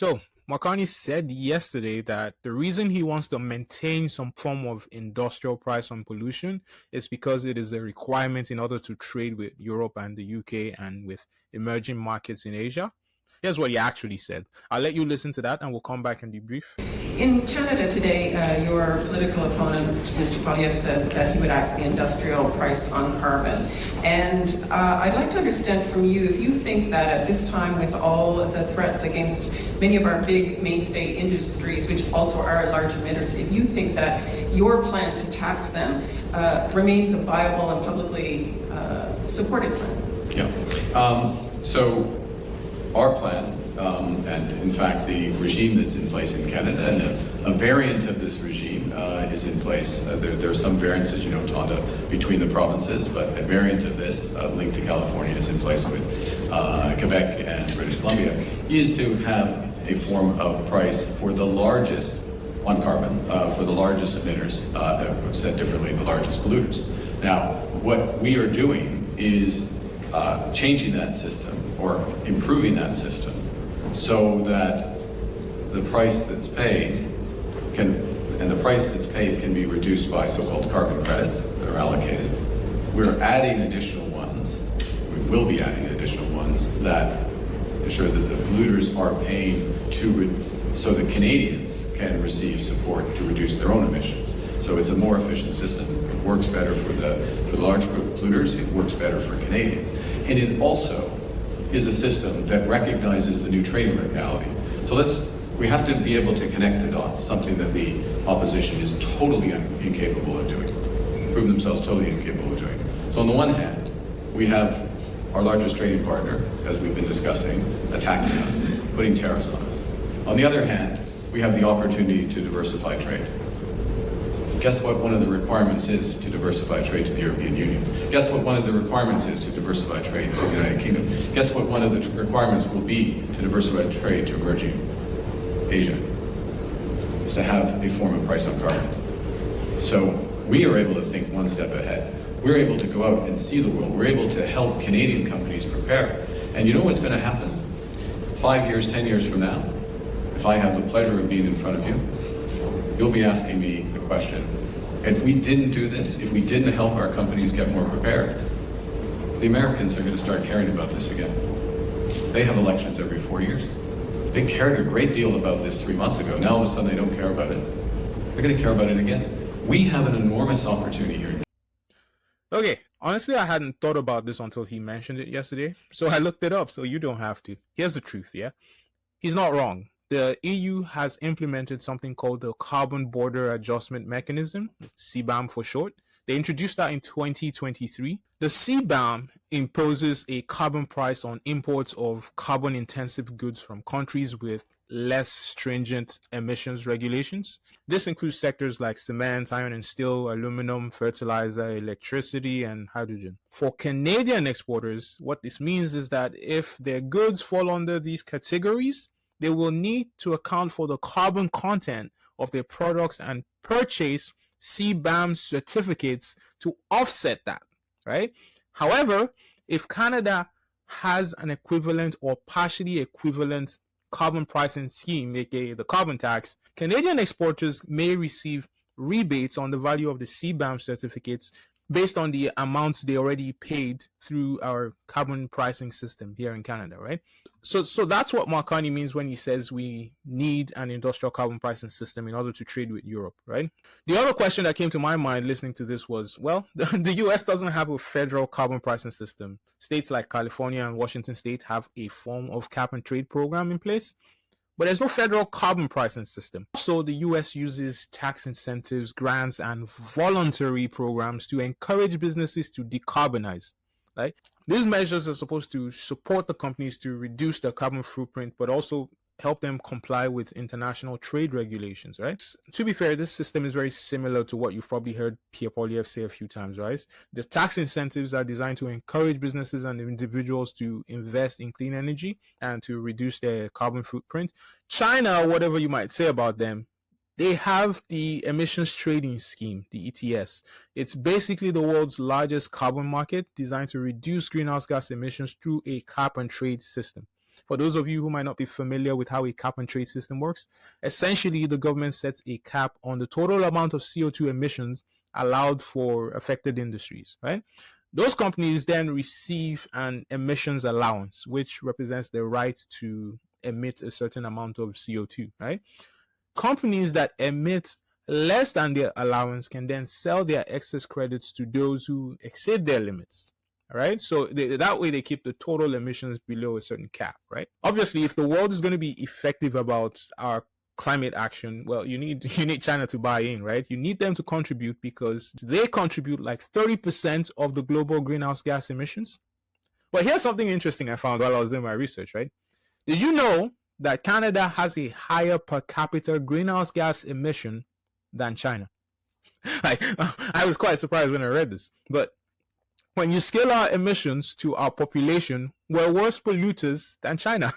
So, Makani said yesterday that the reason he wants to maintain some form of industrial price on pollution is because it is a requirement in order to trade with Europe and the UK and with emerging markets in Asia. Here's what he actually said. I'll let you listen to that and we'll come back and debrief. In Canada today, your political opponent, Mr. Poilievre, said that he would axe the industrial price on carbon. And I'd like to understand from you if you think that at this time, with all the threats against many of our big mainstay industries, which also are large emitters, if you think that your plan to tax them remains a viable and publicly supported plan. Yeah. So our plan, and in fact the regime that's in place in Canada, and a variant of this regime is in place. There are some variances, Tonda, between the provinces, but a variant of this linked to California is in place with Quebec and British Columbia, is to have a form of price for the largest, on carbon, for the largest emitters, said differently, the largest polluters. Now, what we are doing is changing that system, or improving that system, so that the price that's paid can be reduced by so-called carbon credits that are allocated. We're adding additional ones. We will be adding additional ones that ensure that the polluters are paying so that Canadians can receive support to reduce their own emissions. So it's a more efficient system. It works better for the large polluters. It works better for Canadians, and it also is a system that recognizes the new trading reality. So we have to be able to connect the dots, something that the opposition is totally incapable of doing, proven themselves totally incapable of doing. So on the one hand, we have our largest trading partner, as we've been discussing, attacking us, putting tariffs on us. On the other hand, we have the opportunity to diversify trade. Guess what one of the requirements is to diversify trade to the European Union? Guess what one of the requirements is to diversify trade to the United Kingdom? Guess what one of the requirements will be to diversify trade to emerging Asia? Is to have a form of price on carbon. So we are able to think one step ahead. We're able to go out and see the world. We're able to help Canadian companies prepare. And you know what's going to happen? 5 years, 10 years from now, if I have the pleasure of being in front of you, you'll be asking me the question, if we didn't do this, if we didn't help our companies get more prepared, the Americans are going to start caring about this again. They have elections every 4 years. They cared a great deal about this 3 months ago. Now all of a sudden they don't care about it. They're going to care about it again. We have an enormous opportunity here. Okay, honestly, I hadn't thought about this until he mentioned it yesterday, so I looked it up so you don't have to. Here's the truth, yeah? He's not wrong. The EU has implemented something called the Carbon Border Adjustment Mechanism, CBAM for short. They introduced that in 2023. The CBAM imposes a carbon price on imports of carbon-intensive goods from countries with less stringent emissions regulations. This includes sectors like cement, iron and steel, aluminum, fertilizer, electricity, and hydrogen. For Canadian exporters, what this means is that if their goods fall under these categories, they will need to account for the carbon content of their products and purchase CBAM certificates to offset that, right? However, if Canada has an equivalent or partially equivalent carbon pricing scheme, aka the carbon tax, Canadian exporters may receive rebates on the value of the CBAM certificates based on the amounts they already paid through our carbon pricing system here in Canada, right? So that's what Marconi means when he says we need an industrial carbon pricing system in order to trade with Europe, right? The other question that came to my mind listening to this was, well, the US doesn't have a federal carbon pricing system. States like California and Washington State have a form of cap and trade program in place, but there's no federal carbon pricing system. So the US uses tax incentives, grants, and voluntary programs to encourage businesses to decarbonize, right? These measures are supposed to support the companies to reduce their carbon footprint, but also help them comply with international trade regulations, right? To be fair, this system is very similar to what you've probably heard Pierre Poilievre say a few times, right? The tax incentives are designed to encourage businesses and individuals to invest in clean energy and to reduce their carbon footprint. China, whatever you might say about them, they have the emissions trading scheme, the ETS. It's basically the world's largest carbon market designed to reduce greenhouse gas emissions through a cap and trade system. For those of you who might not be familiar with how a cap and trade system works, essentially the government sets a cap on the total amount of CO2 emissions allowed for affected industries, right? Those companies then receive an emissions allowance, which represents the right to emit a certain amount of CO2, right? Companies that emit less than their allowance can then sell their excess credits to those who exceed their limits. All right. So that way they keep the total emissions below a certain cap, right? Obviously, if the world is going to be effective about our climate action, well, you need China to buy in, right? You need them to contribute because they contribute like 30% of the global greenhouse gas emissions. But here's something interesting I found while I was doing my research, right? Did you know that Canada has a higher per capita greenhouse gas emission than China? Like, I was quite surprised when I read this. But when you scale our emissions to our population, we're worse polluters than China.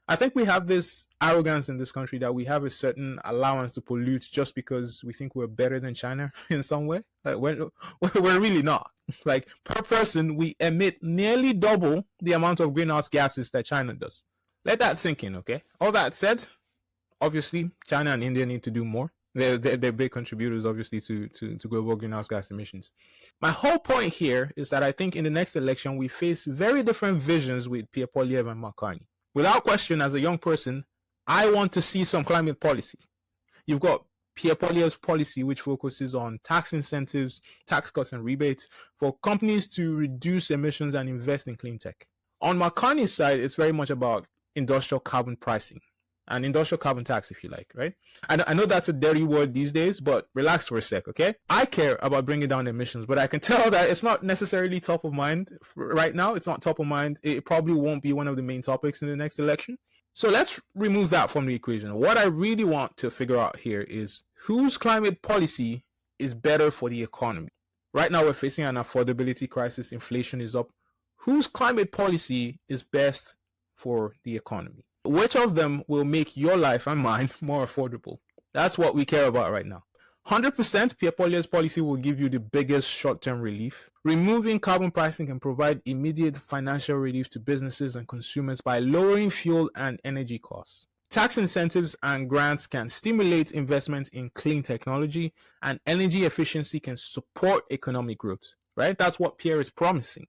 I think we have this arrogance in this country that we have a certain allowance to pollute just because we think we're better than China in some way. Like we're really not. Like per person, we emit nearly double the amount of greenhouse gases that China does. Let that sink in, okay? All that said, obviously, China and India need to do more. They're big contributors, obviously, to global greenhouse gas emissions. My whole point here is that I think in the next election, we face very different visions with Pierre Poilievre and Mark Carney. Without question, as a young person, I want to see some climate policy. You've got Pierre Poilievre's policy, which focuses on tax incentives, tax cuts, and rebates for companies to reduce emissions and invest in clean tech. On Mark Carney's side, it's very much about industrial carbon pricing. An industrial carbon tax, if you like, right? I know that's a dirty word these days, but relax for a sec, okay? I care about bringing down emissions, but I can tell that it's not necessarily top of mind right now. It's not top of mind. It probably won't be one of the main topics in the next election. So let's remove that from the equation. What I really want to figure out here is whose climate policy is better for the economy. Right now, we're facing an affordability crisis. Inflation is up. Whose climate policy is best for the economy? Which of them will make your life and mine more affordable? That's what we care about right now. 100% Pierre Poilievre's policy will give you the biggest short-term relief. Removing carbon pricing can provide immediate financial relief to businesses and consumers by lowering fuel and energy costs. Tax incentives and grants can stimulate investment in clean technology, and energy efficiency can support economic growth, right? That's what Pierre is promising.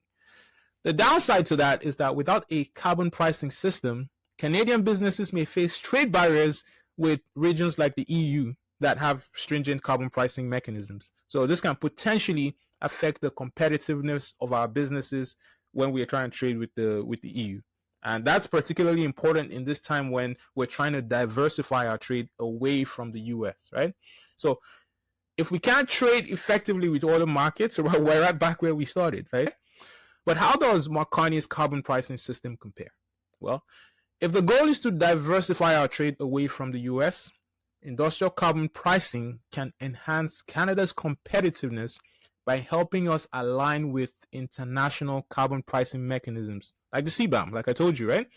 The downside to that is that without a carbon pricing system, Canadian businesses may face trade barriers with regions like the EU that have stringent carbon pricing mechanisms. So this can potentially affect the competitiveness of our businesses when we are trying to trade with the EU. And that's particularly important in this time when we're trying to diversify our trade away from the US, right? So if we can't trade effectively with other markets, we're right back where we started, right? But how does Mark Carney's carbon pricing system compare? Well, if the goal is to diversify our trade away from the US, industrial carbon pricing can enhance Canada's competitiveness by helping us align with international carbon pricing mechanisms like the CBAM, like I told you, right?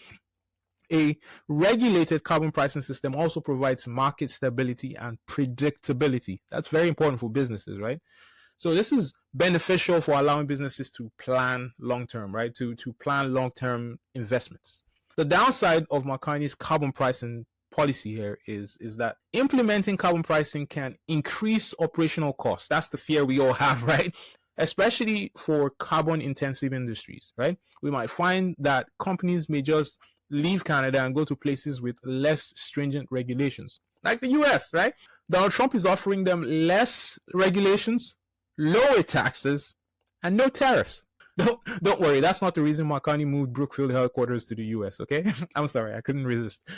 A regulated carbon pricing system also provides market stability and predictability. That's very important for businesses, right? So this is beneficial for allowing businesses to plan long-term, right? To plan long-term investments. The downside of Mark Carney's carbon pricing policy here is that implementing carbon pricing can increase operational costs. That's the fear we all have, right? Especially for carbon intensive industries, right? We might find that companies may just leave Canada and go to places with less stringent regulations, like the US, right? Donald Trump is offering them less regulations, lower taxes, and no tariffs. Don't worry, that's not the reason Mark Carney moved Brookfield headquarters to the US, okay? I'm sorry, I couldn't resist.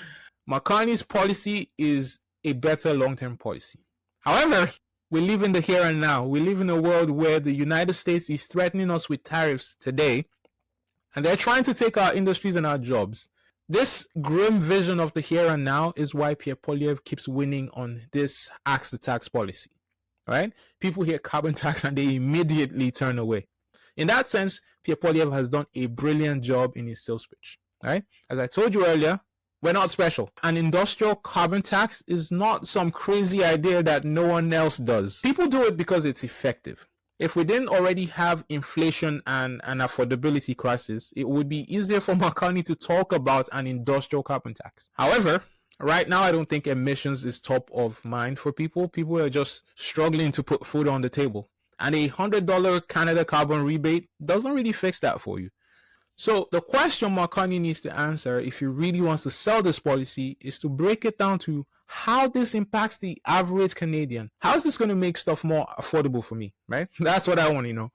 Mark Carney's policy is a better long-term policy. However, we live in the here and now. We live in a world where the United States is threatening us with tariffs today, and they're trying to take our industries and our jobs. This grim vision of the here and now is why Pierre Poilievre keeps winning on this axe the tax policy, right? People hear carbon tax and they immediately turn away. In that sense, Pierre Poilievre has done a brilliant job in his sales pitch, right? As I told you earlier, we're not special. An industrial carbon tax is not some crazy idea that no one else does. People do it because it's effective. If we didn't already have inflation and an affordability crisis, it would be easier for Carney to talk about an industrial carbon tax. However, right now, I don't think emissions is top of mind for people. People are just struggling to put food on the table. And a $100 Canada carbon rebate doesn't really fix that for you. So the question Carney needs to answer if he really wants to sell this policy is to break it down to how this impacts the average Canadian. How is this going to make stuff more affordable for me, right? That's what I want to know.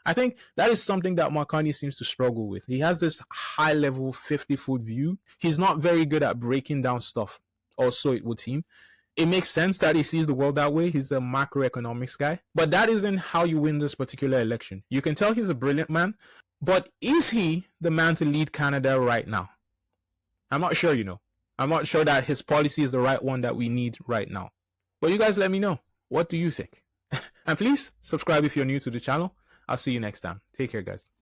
I think that is something that Carney seems to struggle with. He has this high level 50-foot view. He's not very good at breaking down stuff, or so it would seem. It makes sense that he sees the world that way. He's a macroeconomics guy. But that isn't how you win this particular election. You can tell he's a brilliant man, but is he the man to lead Canada right now? I'm not sure, I'm not sure that his policy is the right one that we need right now. But you guys let me know. What do you think? And please subscribe if you're new to the channel. I'll see you next time. Take care, guys.